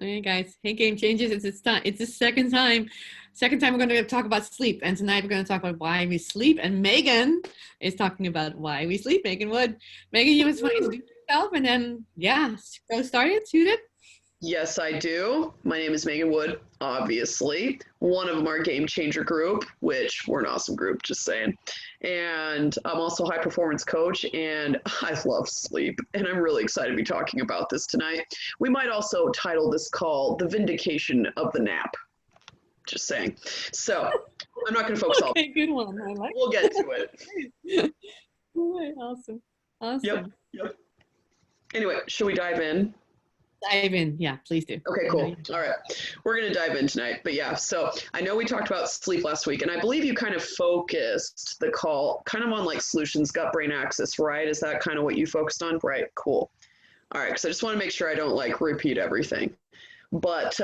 Hey guys, hey Game Changers, it's time. It's the second time we're going to talk about sleep, and tonight we're going to talk about why we sleep. And Megan is talking about why we sleep. Megan Wood, Megan, you just want to introduce yourself, and then yeah, go start it. Shoot it. Yes, I do. My name is Megan Wood, obviously. One of them are Game Changer Group, which we're an awesome group, just saying. And I'm also a high performance coach, and I love sleep. And I'm really excited to be talking about this tonight. We might also title this call The Vindication of the Nap, just saying. So I'm not going to focus all. Okay, good one. I like. We'll get to it. Awesome, Yep. awesome. Yep. Anyway, should we dive in? Dive in, yeah, please do. Okay, cool. All right. We're going to dive in tonight. But yeah, so I know we talked about sleep last week, and I believe you kind of focused the call kind of on like solutions, gut brain axis, right? Is that kind of what you focused on? Right, cool. All right, because I just want to make sure I don't like repeat everything. But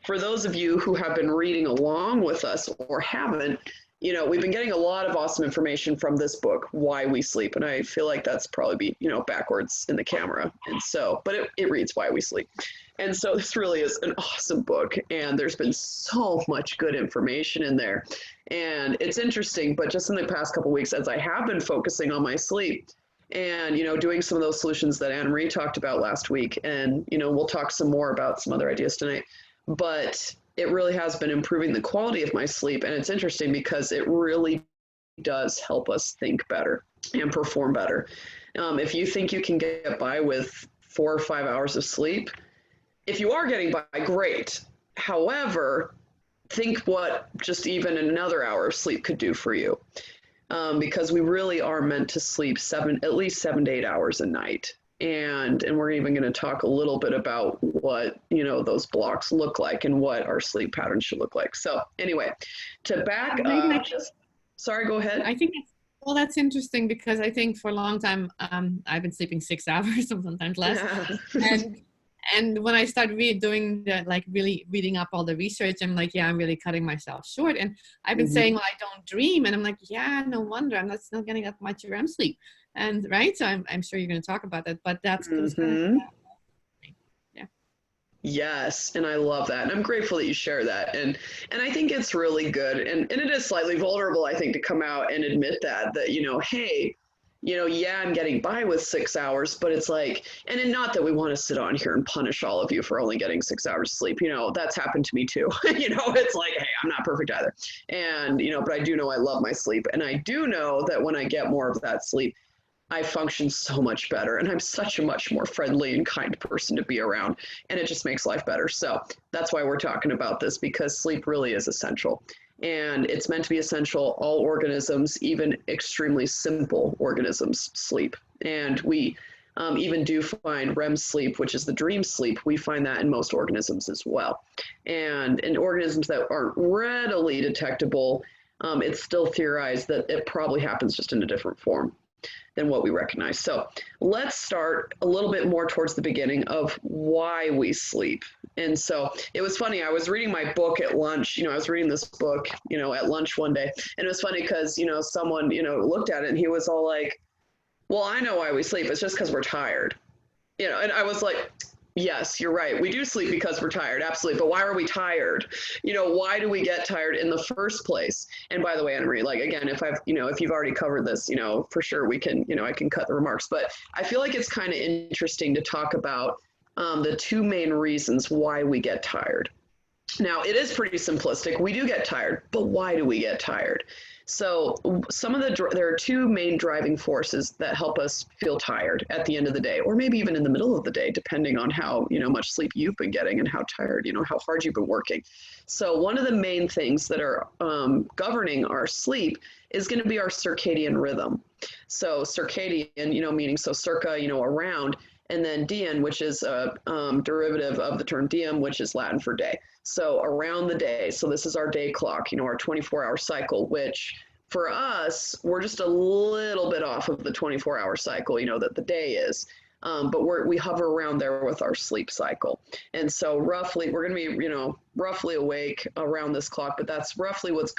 for those of you who have been reading along with us or haven't, you know, we've been getting a lot of awesome information from this book, Why We Sleep. And I feel like that's probably be, you know, backwards in the camera. And so, but it reads Why We Sleep. And so this really is an awesome book. And there's been so much good information in there. And it's interesting, but just in the past couple of weeks, as I have been focusing on my sleep and, you know, doing some of those solutions that Anne Marie talked about last week. And, you know, we'll talk some more about some other ideas tonight. But it really has been improving the quality of my sleep. And it's interesting because it really does help us think better and perform better. If you think you can get by with 4 or 5 hours of sleep, if you are getting by, great. However, think what just even another hour of sleep could do for you. Because we really are meant to sleep at least 7 to 8 hours a night. And we're even going to talk a little bit about what, you know, those blocks look like and what our sleep patterns should look like. So anyway, to back up, sorry, go ahead. I think that's interesting because I think for a long time I've been sleeping 6 hours, sometimes less. Yeah. And when I started doing that, like really reading up all the research, I'm like, yeah, I'm really cutting myself short. And I've been saying, well, I don't dream. And I'm like, yeah, no wonder I'm not still getting that much REM sleep. And right. So I'm sure you're going to talk about that, but that's yeah. Yes. And I love that. And I'm grateful that you share that. And I think it's really good. And it is slightly vulnerable, I think, to come out and admit that, you know, hey, you know, yeah, I'm getting by with 6 hours, but it's like, and not that we want to sit on here and punish all of you for only getting 6 hours sleep. You know, that's happened to me too. You know, it's like, hey, I'm not perfect either. And, you know, but I do know I love my sleep. And I do know that when I get more of that sleep, I function so much better, and I'm such a much more friendly and kind person to be around, and it just makes life better. So that's why we're talking about this, because sleep really is essential. And it's meant to be essential. All organisms, even extremely simple organisms, sleep. And we even do find REM sleep, which is the dream sleep. We find that in most organisms as well. And in organisms that aren't readily detectable, it's still theorized that it probably happens just in a different form than what we recognize. So let's start a little bit more towards the beginning of why we sleep. And so it was funny, I was reading my book at lunch, you know, I was reading this book, you know, at lunch one day, and it was funny because, you know, someone, you know, looked at it and he was all like, well, I know why we sleep. It's just because we're tired, you know, and I was like, yes, you're right. We do sleep because we're tired. Absolutely. But why are we tired? You know, why do we get tired in the first place? And by the way, Anne Marie, like, again, if I've, you know, if you've already covered this, you know, for sure we can, you know, I can cut the remarks, but I feel like it's kind of interesting to talk about the two main reasons why we get tired. Now, it is pretty simplistic. We do get tired, but why do we get tired? So there are two main driving forces that help us feel tired at the end of the day, or maybe even in the middle of the day, depending on how, you know, much sleep you've been getting and how tired, you know, how hard you've been working. So one of the main things that are governing our sleep is going to be our circadian rhythm. So circadian, you know, meaning so circa, you know, around, and then dian, which is a derivative of the term diem, which is Latin for day. So around the day. So this is our day clock, you know, our 24-hour cycle, which for us, we're just a little bit off of the 24-hour cycle, you know, that the day is. But we hover around there with our sleep cycle. And so roughly, we're going to be, you know, roughly awake around this clock, but that's roughly what's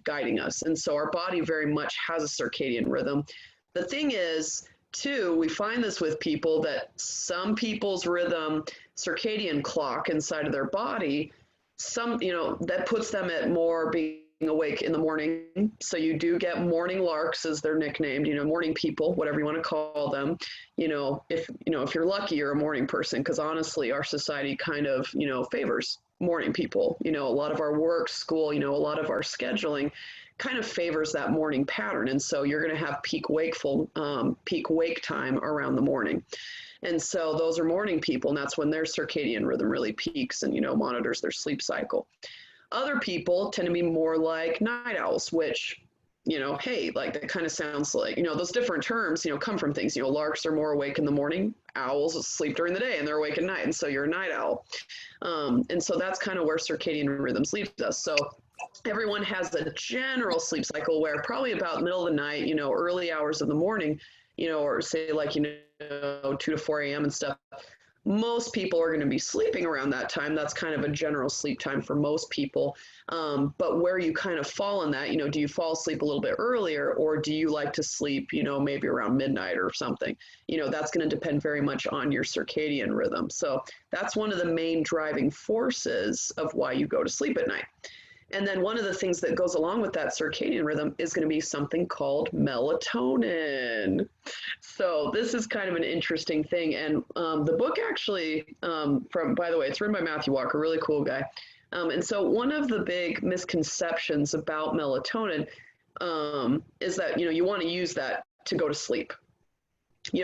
guiding us. And so our body very much has a circadian rhythm. The thing is, too, we find this with people that some people's rhythm circadian clock inside of their body, that puts them at more being awake in the morning. So you do get morning larks, as they're nicknamed, morning people, whatever you want to call them. If you're lucky, you're a morning person, because honestly, our society kind of, favors morning people. A lot of our work, school, a lot of our scheduling kind of favors that morning pattern. And so you're going to have peak wake time around the morning. And so those are morning people, and that's when their circadian rhythm really peaks and, monitors their sleep cycle. Other people tend to be more like night owls, which, hey, like that kind of sounds like, those different terms, come from things. Larks are more awake in the morning, owls sleep during the day and they're awake at night. And so you're a night owl. And so that's kind of where circadian rhythms leads us. So everyone has a general sleep cycle where probably about middle of the night, early hours of the morning, or say like, 2 to 4 a.m. and stuff, most people are going to be sleeping around that time. That's kind of a general sleep time for most people. But where you kind of fall in that, do you fall asleep a little bit earlier, or do you like to sleep, maybe around midnight or something? That's going to depend very much on your circadian rhythm. So that's one of the main driving forces of why you go to sleep at night. And then one of the things that goes along with that circadian rhythm is going to be something called melatonin. So this is kind of an interesting thing. And the book actually, by the way, it's written by Matthew Walker, really cool guy. And so one of the big misconceptions about melatonin is that, you want to use that to go to sleep.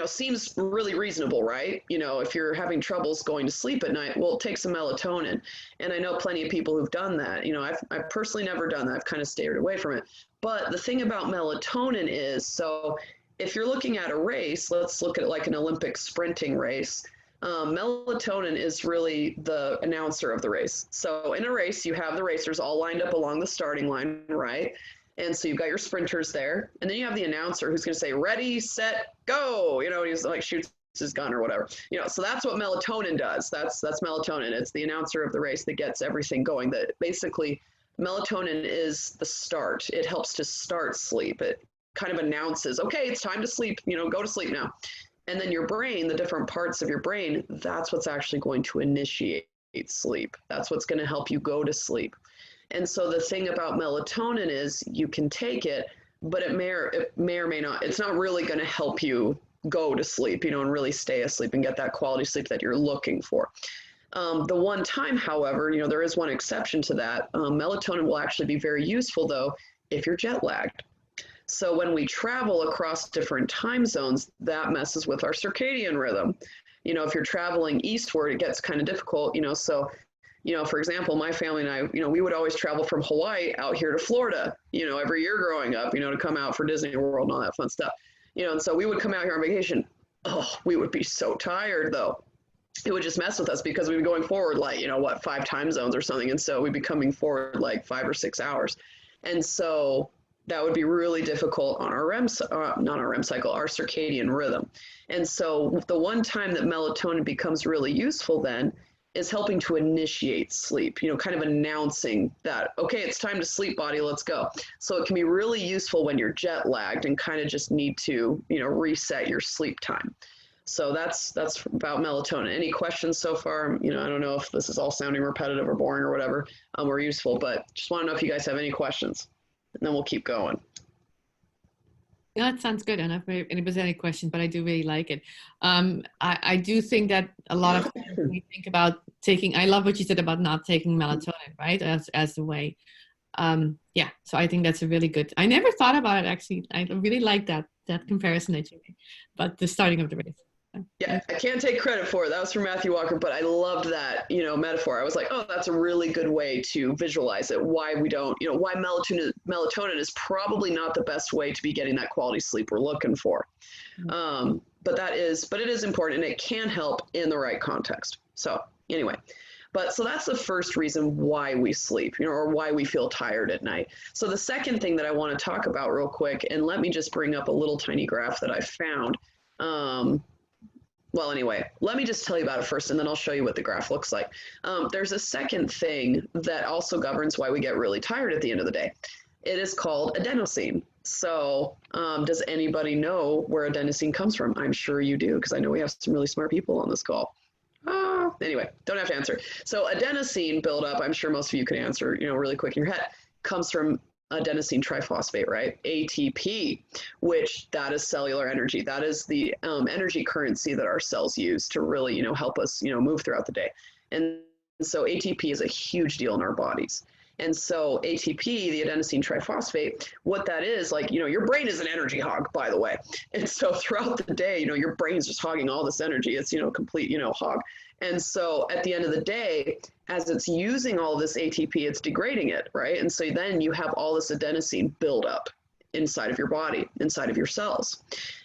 Seems really reasonable, right? If you're having troubles going to sleep at night, well, take some melatonin. And I know plenty of people who've done that. I've personally never done that. I've kind of stayed away from it. But the thing about melatonin is, so if you're looking at a race, let's look at like an Olympic sprinting race. Melatonin is really the announcer of the race. So in a race, you have the racers all lined up along the starting line, right? And so you've got your sprinters there, and then you have the announcer who's going to say, ready, set, go. He's like shoots his gun or whatever. So that's what melatonin does. That's melatonin. It's the announcer of the race that gets everything going. That basically, melatonin is the start. It helps to start sleep. It kind of announces, okay, it's time to sleep. Go to sleep now. And then your brain, the different parts of your brain, that's what's actually going to initiate sleep. That's what's going to help you go to sleep. And so the thing about melatonin is you can take it, but it may or may not, it's not really going to help you go to sleep, and really stay asleep and get that quality sleep that you're looking for. The one time, however, there is one exception to that. Melatonin will actually be very useful, though, if you're jet lagged. So when we travel across different time zones, that messes with our circadian rhythm. If you're traveling eastward, it gets kind of difficult, so for example, my family and I, we would always travel from Hawaii out here to Florida, every year growing up, to come out for Disney World and all that fun stuff, and so we would come out here on vacation. Oh, we would be so tired though. It would just mess with us because we'd be going forward like, 5 time zones or something. And so we'd be coming forward like 5 or 6 hours. And so that would be really difficult on our not our REM cycle, our circadian rhythm. And so the one time that melatonin becomes really useful then is helping to initiate sleep, kind of announcing that, okay, it's time to sleep, body, let's go. So it can be really useful when you're jet lagged and kind of just need to, reset your sleep time. So that's about melatonin. Any questions so far? I don't know if this is all sounding repetitive or boring or whatever, or useful, but just want to know if you guys have any questions, and then we'll keep going. Yeah, it sounds good. I don't know if anybody's any questions, but I do really like it. I do think that a lot of times when we think about taking, I love what you said about not taking melatonin, right, as the way. Yeah, so I think that's a really good, I never thought about it actually. I really like that comparison that you made, but the starting of the race. Yeah, I can't take credit for it. That was from Matthew Walker, but I loved that, metaphor. I was like, oh, that's a really good way to visualize it. Why we don't, why melatonin is probably not the best way to be getting that quality sleep we're looking for. But it is important, and it can help in the right context. So anyway, so that's the first reason why we sleep, or why we feel tired at night. So the second thing that I want to talk about real quick, and let me just bring up a little tiny graph that I found. Well, anyway, let me just tell you about it first, and then I'll show you what the graph looks like. There's a second thing that also governs why we get really tired at the end of the day. It is called adenosine. So does anybody know where adenosine comes from? I'm sure you do, because I know we have some really smart people on this call. Anyway, don't have to answer. So adenosine buildup, I'm sure most of you could answer, really quick in your head, comes from adenosine triphosphate, right? ATP, which that is cellular energy. That is the energy currency that our cells use to really, help us, move throughout the day. And so ATP is a huge deal in our bodies. And so ATP, the adenosine triphosphate, what that is, like, your brain is an energy hog, by the way. And so throughout the day, your brain's just hogging all this energy. It's, complete, hog. And so at the end of the day, as it's using all this ATP, it's degrading it, right? And so then you have all this adenosine build up inside of your body, inside of your cells.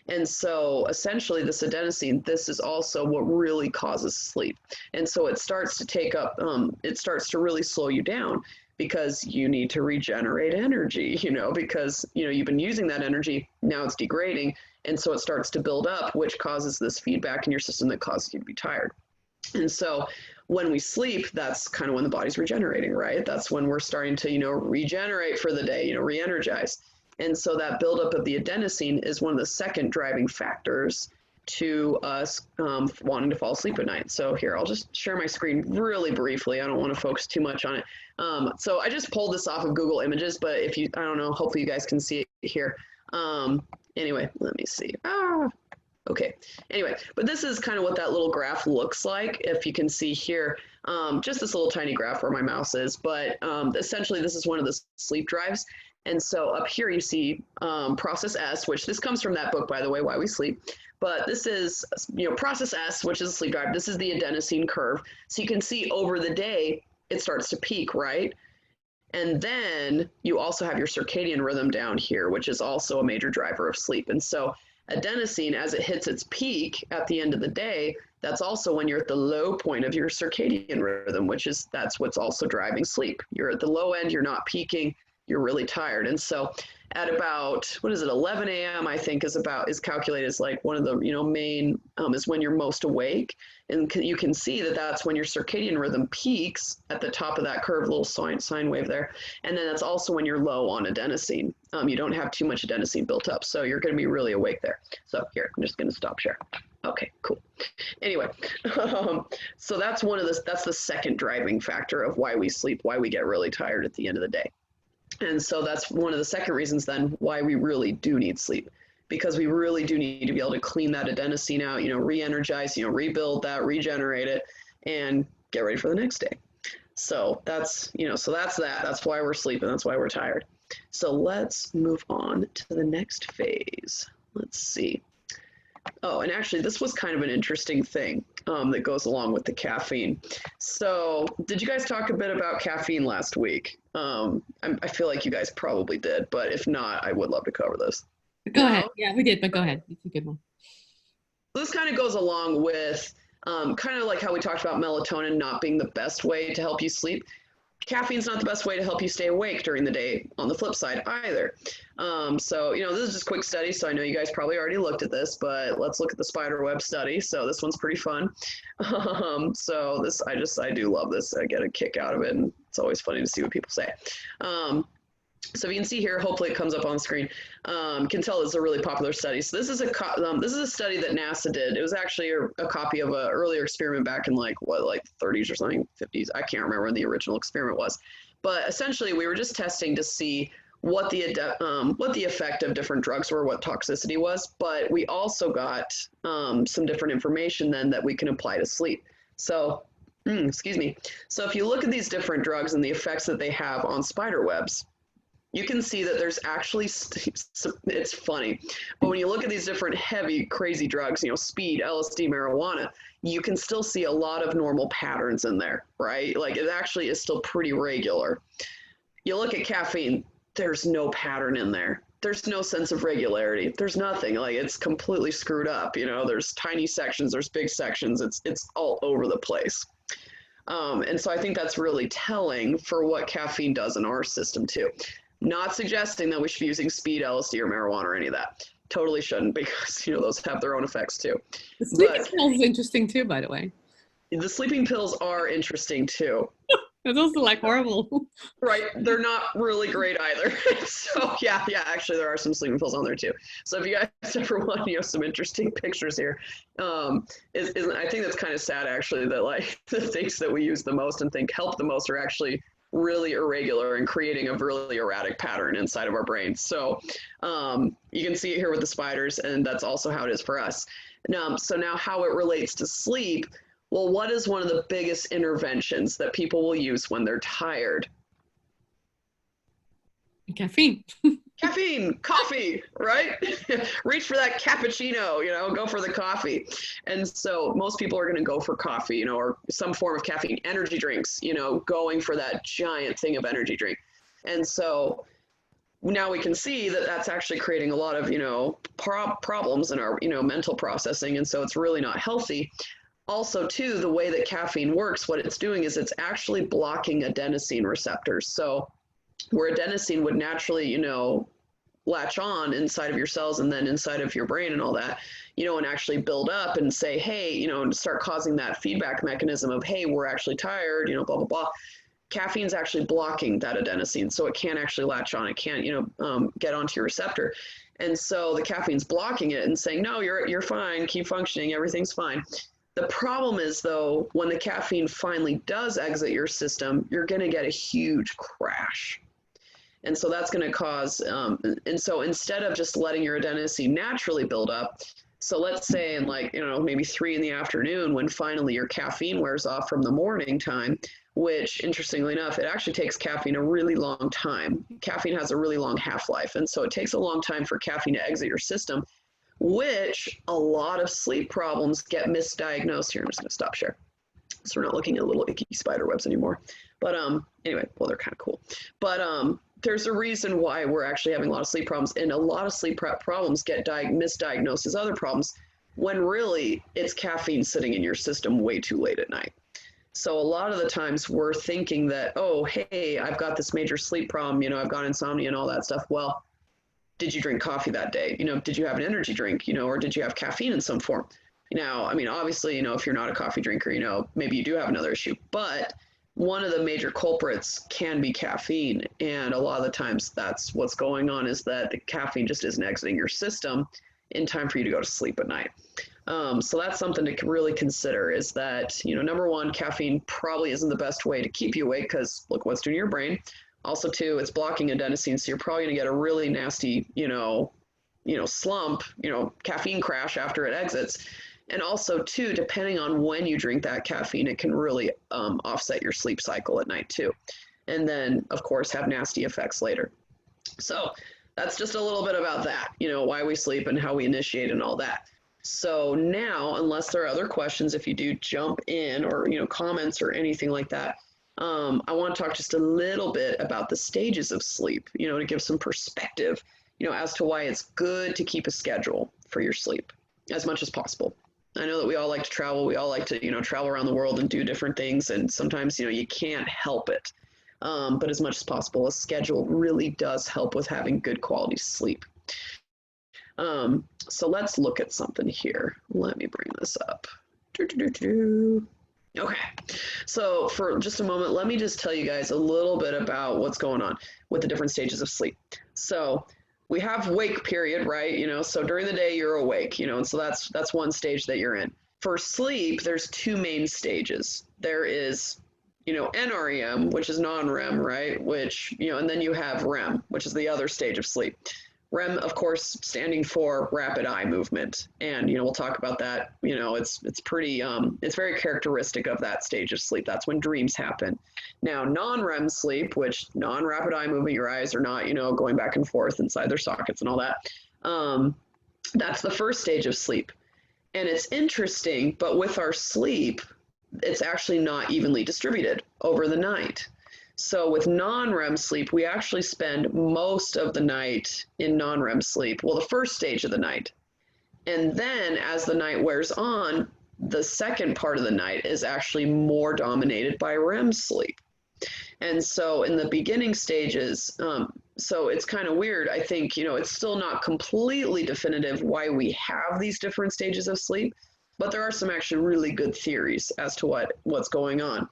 And so essentially this adenosine, this is also what really causes sleep. And so it starts to take up, it starts to really slow you down because you need to regenerate energy, because, you've been using that energy, now it's degrading. And so it starts to build up, which causes this feedback in your system that causes you to be tired. And so when we sleep, that's kind of when the body's regenerating, right? That's when we're starting to, regenerate for the day, re-energize. And so that buildup of the adenosine is one of the second driving factors to us wanting to fall asleep at night. So here, I'll just share my screen really briefly. I don't want to focus too much on it. So I just pulled this off of Google Images, but if you, I don't know, hopefully you guys can see it here. Anyway, let me see. Okay, anyway, but this is kind of what that little graph looks like. If you can see here, just this little tiny graph where my mouse is, but essentially this is one of the sleep drives. And so up here you see process S, which this comes from that book, by the way, Why We Sleep. But this is, process S, which is a sleep drive. This is the adenosine curve. So you can see over the day, it starts to peak, right? And then you also have your circadian rhythm down here, which is also a major driver of sleep. And so adenosine, as it hits its peak at the end of the day, that's also when you're at the low point of your circadian rhythm, that's what's also driving sleep. You're at the low end, you're not peaking, you're really tired. And so at about, 11 a.m., I think is calculated as like one of the, main, is when you're most awake. And you can see that that's when your circadian rhythm peaks at the top of that curve, little sine wave there. And then that's also when you're low on adenosine. You don't have too much adenosine built up, so you're going to be really awake there. So here, I'm just going to stop share. Okay, cool. Anyway, so that's that's the second driving factor of why we sleep, why we get really tired at the end of the day. And so that's one of the second reasons then why we really do need sleep, because we really do need to be able to clean that adenosine out, re-energize, rebuild that, regenerate it, and get ready for the next day. So that's, so that's that. That's why we're sleeping. That's why we're tired. So let's move on to the next phase. Let's see. Oh, and actually, this was kind of an interesting thing that goes along with the caffeine. So did you guys talk a bit about caffeine last week? I feel like you guys probably did, but if not, I would love to cover this. Go ahead. Yeah, we did, but go ahead. It's a good one. This kind of goes along with kind of like how we talked about melatonin not being the best way to help you sleep. Caffeine's not the best way to help you stay awake during the day on the flip side either. So, this is just a quick study, so I know you guys probably already looked at this, but let's look at the spider web study. So this one's pretty fun. So this, I do love this. I get a kick out of it, and it's always funny to see what people say. So if you can see here, hopefully it comes up on the screen. You can tell it's a really popular study. So this is a study that NASA did. It was actually a copy of an earlier experiment back in like 30s or something, 50s. I can't remember when the original experiment was. But essentially, we were just testing to see what the effect of different drugs were, what toxicity was. But we also got some different information then that we can apply to sleep. So, excuse me. So if you look at these different drugs and the effects that they have on spider webs, you can see that there's actually, it's funny, but when you look at these different heavy, crazy drugs, speed, LSD, marijuana, you can still see a lot of normal patterns in there, right? Like it actually is still pretty regular. You look at caffeine, there's no pattern in there. There's no sense of regularity. There's nothing. Like it's completely screwed up. There's tiny sections, there's big sections. It's all over the place. And so I think that's really telling for what caffeine does in our system too. Not suggesting that we should be using speed, LSD, or marijuana or any of that. Totally shouldn't, because those have their own effects too. The sleeping pills is interesting too, by the way. The sleeping pills are interesting too. It's also like horrible. Right. They're not really great either. So yeah, actually there are some sleeping pills on there too. So if you guys ever want, some interesting pictures here, I think that's kind of sad actually that like the things that we use the most and think help the most are actually really irregular and creating a really erratic pattern inside of our brains. So you can see it here with the spiders, and that's also how it is for us. So now how it relates to sleep. Well, what is one of the biggest interventions that people will use when they're tired? Caffeine. Caffeine, coffee, right? Reach for that cappuccino, go for the coffee. And so most people are going to go for coffee, or some form of caffeine, energy drinks, going for that giant thing of energy drink. And so now we can see that that's actually creating a lot of, problems in our, mental processing. And so it's really not healthy. Also, too, the way that caffeine works, what it's doing is it's actually blocking adenosine receptors. So where adenosine would naturally, latch on inside of your cells and then inside of your brain and all that, and actually build up and say, hey, and start causing that feedback mechanism of, hey, we're actually tired, blah, blah, blah. Caffeine's actually blocking that adenosine. So it can't actually latch on. It can't, get onto your receptor. And so the caffeine's blocking it and saying, no, you're fine, keep functioning, everything's fine. The problem is, though, when the caffeine finally does exit your system, you're going to get a huge crash. And so that's going to cause, and so instead of just letting your adenosine naturally build up, so let's say in like, maybe 3 p.m, when finally your caffeine wears off from the morning time, which interestingly enough, it actually takes caffeine a really long time. Caffeine has a really long half-life. And so it takes a long time for caffeine to exit your system, which a lot of sleep problems get misdiagnosed. Here, I'm just going to stop share. So we're not looking at little icky spider webs anymore. But anyway, well, they're kind of cool. But there's a reason why we're actually having a lot of sleep problems, and a lot of sleep problems get misdiagnosed as other problems when really it's caffeine sitting in your system way too late at night. So a lot of the times we're thinking that, oh, hey, I've got this major sleep problem, I've got insomnia and all that stuff. Well, did you drink coffee that day? Did you have an energy drink, or did you have caffeine in some form? Now, I mean, obviously, if you're not a coffee drinker, maybe you do have another issue, but one of the major culprits can be caffeine. And a lot of the times that's what's going on, is that the caffeine just isn't exiting your system in time for you to go to sleep at night. So that's something to really consider, is that, number one, caffeine probably isn't the best way to keep you awake, because look what's doing to your brain. Also, too, it's blocking adenosine, so you're probably going to get a really nasty, slump, caffeine crash after it exits. And also, too, depending on when you drink that caffeine, it can really offset your sleep cycle at night, too. And then, of course, have nasty effects later. So that's just a little bit about that, why we sleep and how we initiate and all that. So now, unless there are other questions, if you do jump in or, comments or anything like that, I want to talk just a little bit about the stages of sleep, to give some perspective, as to why it's good to keep a schedule for your sleep as much as possible. I know that we all like to travel. We all like to, travel around the world and do different things. And sometimes, you can't help it. But as much as possible, a schedule really does help with having good quality sleep. So let's look at something here. Let me bring this up. Okay, so for just a moment, let me just tell you guys a little bit about what's going on with the different stages of sleep. So we have wake period, right? So during the day you're awake, and so that's one stage that you're in. For sleep, there's 2 main stages. There is, NREM, which is non-REM, right? Which, and then you have REM, which is the other stage of sleep. REM, of course, standing for rapid eye movement. And, we'll talk about that. It's pretty, it's very characteristic of that stage of sleep. That's when dreams happen. Now, non-REM sleep, which non-rapid eye movement, your eyes are not, going back and forth inside their sockets and all that. That's the first stage of sleep. And it's interesting, but with our sleep, it's actually not evenly distributed over the night. So with non-REM sleep, we actually spend most of the night in non-REM sleep, well, the first stage of the night. And then as the night wears on, the second part of the night is actually more dominated by REM sleep. And so in the beginning stages, so it's kind of weird. I think, it's still not completely definitive why we have these different stages of sleep. but there are some actually really good theories as to what's going on.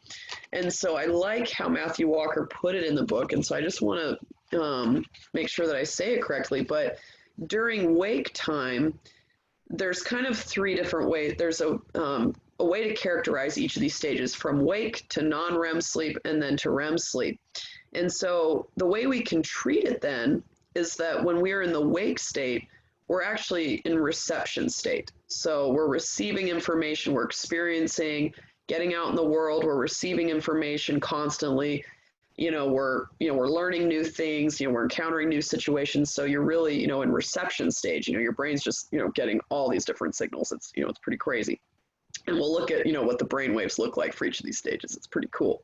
And so I like how Matthew Walker put it in the book, and so I just want to make sure that I say it correctly, but during wake time, there's kind of three different ways. There's a way to characterize each of these stages, from wake to non-REM sleep and then to REM sleep. And so the way we can treat it then is that when we're in the wake state, we're actually in reception state. So we're receiving information, we're experiencing, getting out in the world, we're receiving information constantly. We're learning new things, we're encountering new situations. So you're really, in reception stage, your brain's just, getting all these different signals. It's, it's pretty crazy. And we'll look at, what the brain waves look like for each of these stages. It's pretty cool.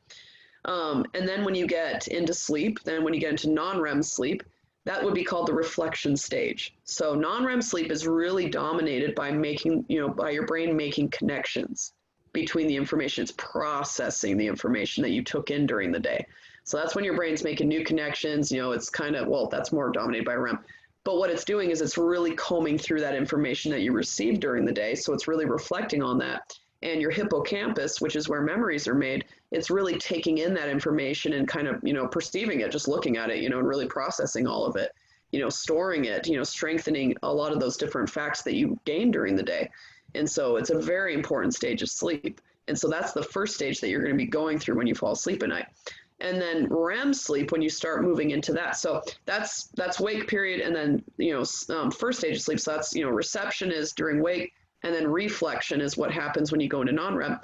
And then when you get into sleep, then when you get into non-REM sleep, that would be called the reflection stage. So non-REM sleep is really dominated by by your brain making connections between the information. It's processing the information that you took in during the day. So that's when your brain's making new connections. It's kind of, that's more dominated by REM. But what it's doing is it's really combing through that information that you received during the day. So it's really reflecting on that. And your hippocampus, which is where memories are made, it's really taking in that information and kind of, perceiving it, just looking at it, and really processing all of it, storing it, strengthening a lot of those different facts that you gained during the day. And so it's a very important stage of sleep. And so that's the first stage that you're going to be going through when you fall asleep at night. And then REM sleep, when you start moving into that. So that's wake period. And then, first stage of sleep. So that's, reception is during wake. And then reflection is what happens when you go into non-REM.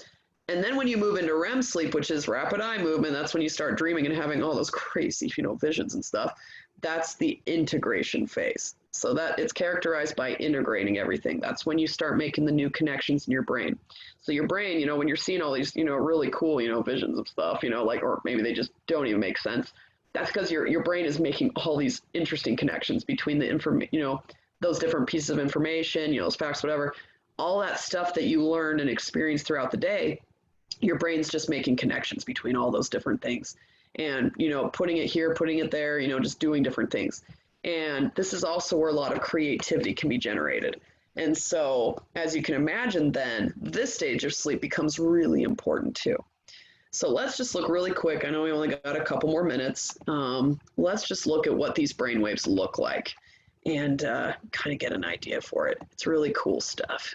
And then when you move into REM sleep, which is rapid eye movement, that's when you start dreaming and having all those crazy, visions and stuff. That's the integration phase. So that it's characterized by integrating everything. That's when you start making the new connections in your brain. So your brain, when you're seeing all these, really cool, visions of stuff, or maybe they just don't even make sense. That's because your brain is making all these interesting connections between the information, those different pieces of information, those facts, whatever. All that stuff that you learned and experienced throughout the day, your brain's just making connections between all those different things and, putting it here, putting it there, just doing different things. And this is also where a lot of creativity can be generated. And so, as you can imagine, then this stage of sleep becomes really important too. So let's just look really quick. I know we only got a couple more minutes. Let's just look at what these brainwaves look like and kind of get an idea for it. It's really cool stuff.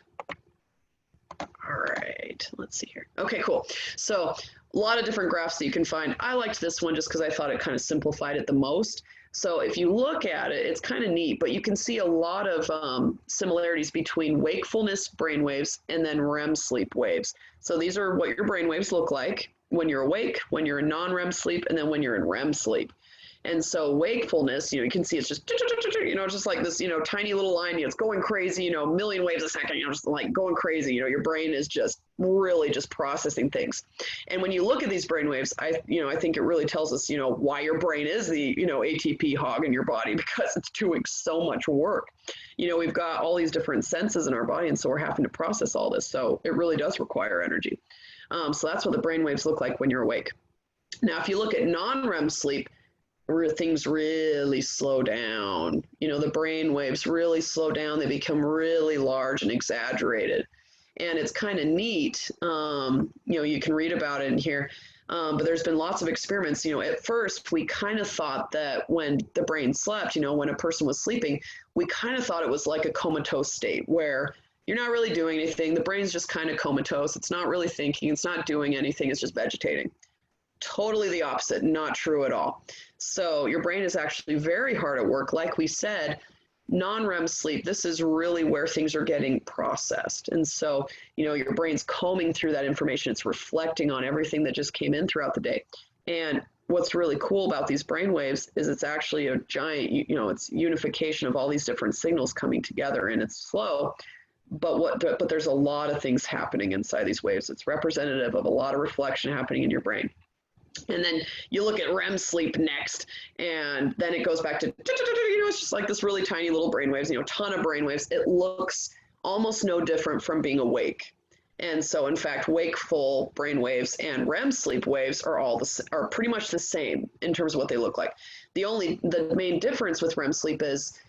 All right, let's see here. Okay, cool. So a lot of different graphs that you can find. I liked this one just because I thought it kind of simplified it the most. So if you look at it, it's kind of neat, but you can see a lot of similarities between wakefulness brainwaves and then REM sleep waves. So these are what your brainwaves look like when you're awake, when you're in non-REM sleep, and then when you're in REM sleep. And so wakefulness, you can see it's just, just like this, tiny little line, it's going crazy, a million waves a second, just like going crazy, your brain is just really just processing things. And when you look at these brain waves, I think it really tells us, why your brain is the, ATP hog in your body, because it's doing so much work. We've got all these different senses in our body, and so we're having to process all this. So it really does require energy. So that's what the brain waves look like when you're awake. Now, if you look at non-REM sleep, where things really slow down, the brain waves really slow down. They become really large and exaggerated. And it's kind of neat. You can read about it in here, but there's been lots of experiments. At first we kind of thought that when the brain slept, when a person was sleeping, we kind of thought it was like a comatose state where you're not really doing anything. The brain's just kind of comatose. It's not really thinking. It's not doing anything. It's just vegetating. Totally the opposite, not true at all. So your brain is actually very hard at work. Like we said, non-REM sleep, this is really where things are getting processed. And so, your brain's combing through that information. It's reflecting on everything that just came in throughout the day. And what's really cool about these brain waves is it's actually a giant, it's unification of all these different signals coming together, and it's slow. But there's a lot of things happening inside these waves. It's representative of a lot of reflection happening in your brain. And then you look at REM sleep next, and then it goes back to, it's just like this really tiny little brainwaves, ton of brainwaves. It looks almost no different from being awake. And so, in fact, wakeful brainwaves and REM sleep waves are pretty much the same in terms of what they look like. The main difference with REM sleep is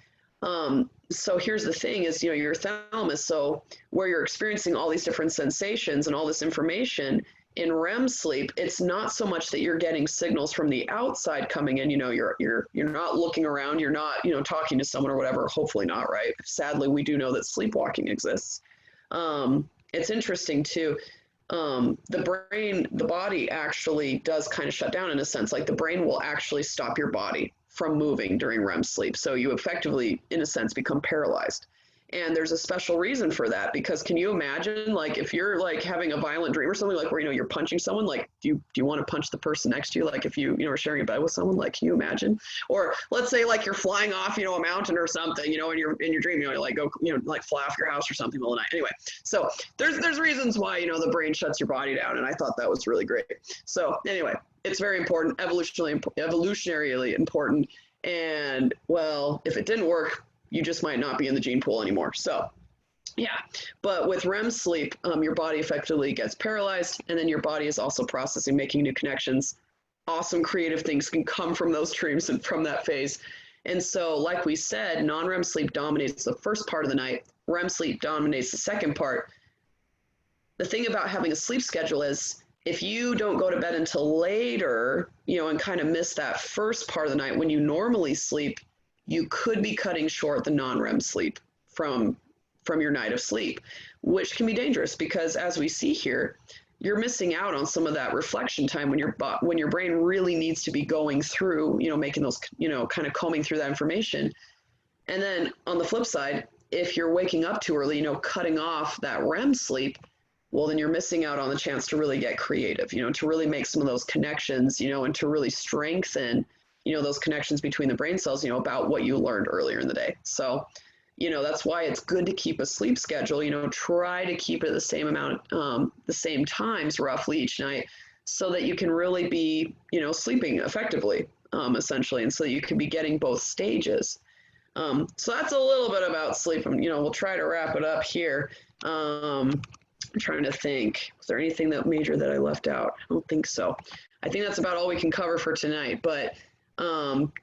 so here's the thing is, your thalamus, so where you're experiencing all these different sensations and all this information in REM sleep, it's not so much that you're getting signals from the outside coming in, you're not looking around, you're not, talking to someone or whatever, hopefully not, right? Sadly, we do know that sleepwalking exists. It's interesting too. The body actually does kind of shut down in a sense, like the brain will actually stop your body from moving during REM sleep. So you effectively, in a sense, become paralyzed. And there's a special reason for that, because can you imagine, like, if you're like having a violent dream or something, like where, you're punching someone, like, do you want to punch the person next to you? Like if you are sharing a bed with someone, like, can you imagine? Or let's say like you're flying off, a mountain or something, in your dream, like go, like fly off your house or something in the middle of the night. Anyway, so there's reasons why, the brain shuts your body down. And I thought that was really great. So anyway, it's very important, evolutionarily important. And well, if it didn't work, you just might not be in the gene pool anymore. So yeah, but with REM sleep, your body effectively gets paralyzed, and then your body is also processing, making new connections. Awesome creative things can come from those dreams and from that phase. And so, like we said, non-REM sleep dominates the first part of the night. REM sleep dominates the second part. The thing about having a sleep schedule is if you don't go to bed until later, and kind of miss that first part of the night when you normally sleep, you could be cutting short the non-REM sleep from your night of sleep, which can be dangerous because, as we see here, you're missing out on some of that reflection time when your brain really needs to be going through, making those, kind of combing through that information. And then on the flip side, if you're waking up too early, cutting off that REM sleep, well, then you're missing out on the chance to really get creative, to really make some of those connections, and to really strengthen those connections between the brain cells, about what you learned earlier in the day. So, that's why it's good to keep a sleep schedule, try to keep it the same amount, the same times roughly each night, so that you can really be, sleeping effectively, essentially, and so that you can be getting both stages. So that's a little bit about sleep, and, we'll try to wrap it up here. I'm trying to think, was there anything that major that I left out? I don't think so. I think that's about all we can cover for tonight, but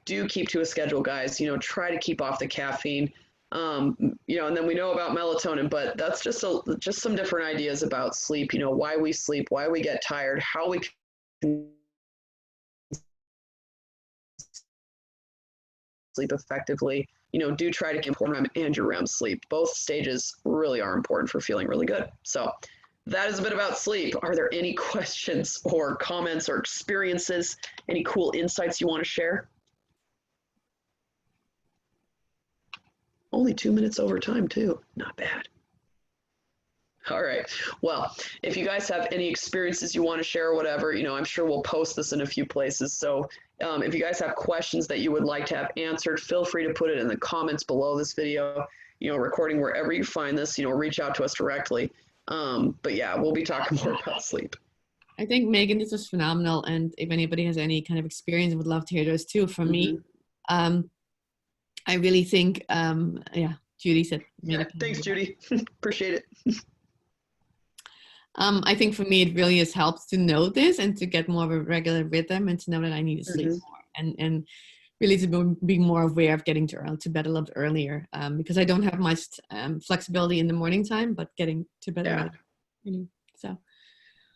do keep to a schedule, guys. Try to keep off the caffeine. And then we know about melatonin, but that's just some different ideas about sleep. Why we sleep, why we get tired, how we can sleep effectively. Do try to get REM and your REM sleep. Both stages really are important for feeling really good. So that is a bit about sleep. Are there any questions or comments or experiences? Any cool insights you want to share? Only 2 minutes over time too. Not bad. All right. Well, if you guys have any experiences you want to share or whatever, I'm sure we'll post this in a few places. So if you guys have questions that you would like to have answered, feel free to put it in the comments below this video, recording wherever you find this, reach out to us directly. But yeah, we'll be talking more about sleep. I think, Megan, this was phenomenal. And if anybody has any kind of experience, I would love to hear those too. For me, I really think, Judy said. Yeah, thanks, Judy. Appreciate it. I think for me, it really has helped to know this and to get more of a regular rhythm and to know that I need to sleep more and really to be more aware of getting to bed a little bit earlier because I don't have much flexibility in the morning time, but getting to bed early. So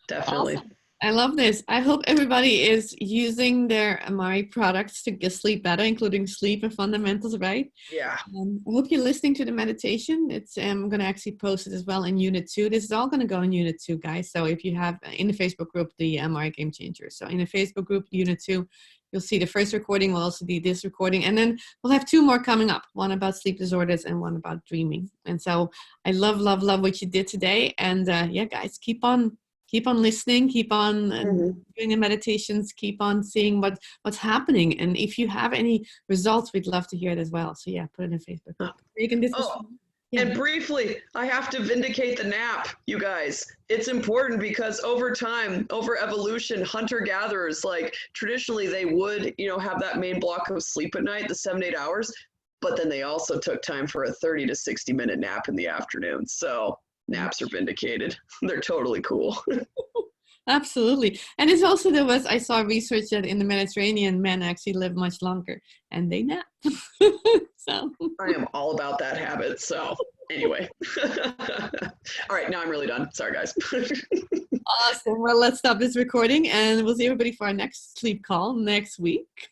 definitely. Awesome. I love this. I hope everybody is using their Amare products to get sleep better, including sleep and fundamentals, right? Yeah. I hope you're listening to the meditation. It's I'm going to actually post it as well in Unit 2. This is all going to go in Unit 2, guys. So if you have in the Facebook group, the Amare Game Changer. So in the Facebook group, Unit 2, you'll see the first recording will also be this recording. And then we'll have 2 more coming up, one about sleep disorders and one about dreaming. And so I love what you did today. And yeah, guys, keep on listening, keep on doing the meditations, keep on seeing what's happening. And if you have any results, we'd love to hear it as well. So yeah, put it in Facebook. And briefly, I have to vindicate the nap, you guys. It's important because over time, over evolution, hunter-gatherers, like traditionally they would, have that main block of sleep at night, the 7-8 hours, but then they also took time for a 30 to 60 minute nap in the afternoon. So naps are vindicated. They're totally cool. Absolutely. And it's also I saw research that in the Mediterranean, men actually live much longer and they nap. So I am all about that habit. So anyway. All right, now I'm really done. Sorry, guys. Awesome. Well, let's stop this recording and we'll see everybody for our next sleep call next week.